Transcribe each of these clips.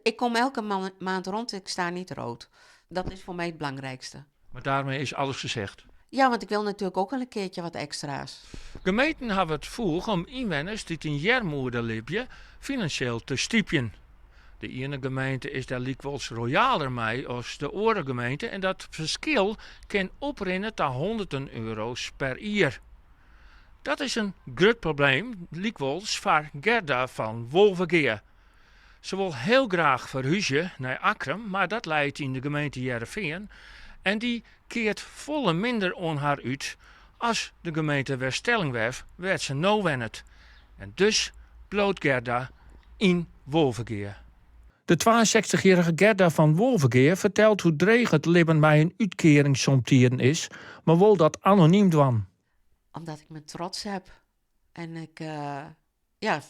ik kom elke maand rond, ik sta niet rood. Dat is voor mij het belangrijkste. Maar daarmee is alles gezegd. Ja, want ik wil natuurlijk ook wel een keertje wat extra's. Gemeenten hebben het voor om inwoners die een jarmoeder libje financieel te stiepjen. De ene gemeente is daar likwijls royaler mee als de andere gemeente en dat verschil kan oprennen tot honderden euro's per jaar. Dat is een groot probleem, likwijls voor Gerda van Wolvergeer. Ze wil heel graag verhuizen naar Akrum, maar dat leidt in de gemeente Heerenveen. En die keert volle minder on haar uit als de gemeente Weststellingwerf werd ze nou wennet. En dus bloot Gerda in Wolvergeer. De 62-jarige Gerda van Wolvergeer vertelt hoe dreig het leven bij een uitkering somtieren is, maar wil dat anoniem dwan. Omdat ik me trots heb. En ik, ja,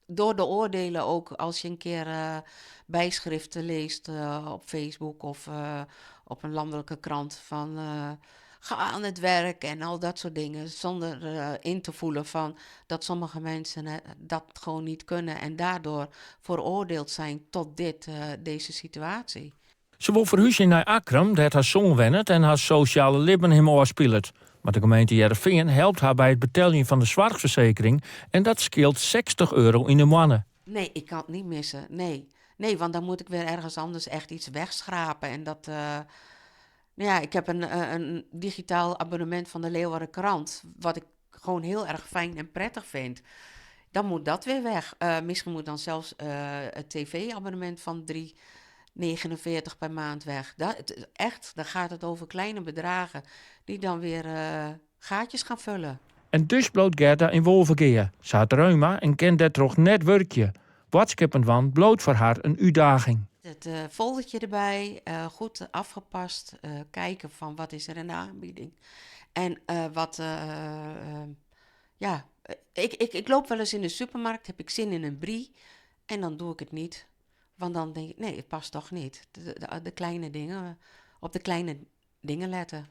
door de oordelen ook, als je een keer bijschriften leest op Facebook of op een landelijke krant van ga aan het werk en al dat soort dingen, zonder in te voelen van dat sommige mensen dat gewoon niet kunnen en daardoor veroordeeld zijn tot deze situatie. Ze wil verhuizen naar Akrum, dat haar zoon wennet en haar sociale leven hem oorspeelt. Maar de gemeente Heerenveen helpt haar bij het betalen van de zorgverzekering en dat scheelt €60 in de maand. Nee, ik kan het niet missen. Nee. Nee, want dan moet ik weer ergens anders echt iets wegschrapen. En dat, nou ja, ik heb een digitaal abonnement van de Leeuwardenkrant, wat ik gewoon heel erg fijn en prettig vind. Dan moet dat weer weg. Misschien moet dan zelfs het tv-abonnement van 3,49 per maand weg. Echt, dan gaat het over kleine bedragen die dan weer gaatjes gaan vullen. En dus bloot Gerda in Wolvergeer. Ze had reuma en kent dat toch net werkje. Boodschappen van bloot voor haar een uitdaging. Het foldertje erbij, goed afgepast, kijken van wat is er in de aanbieding. En ja, ik loop wel eens in de supermarkt, heb ik zin in een brie en dan doe ik het niet. Want dan denk ik, nee, het past toch niet. De kleine dingen, op de kleine dingen letten.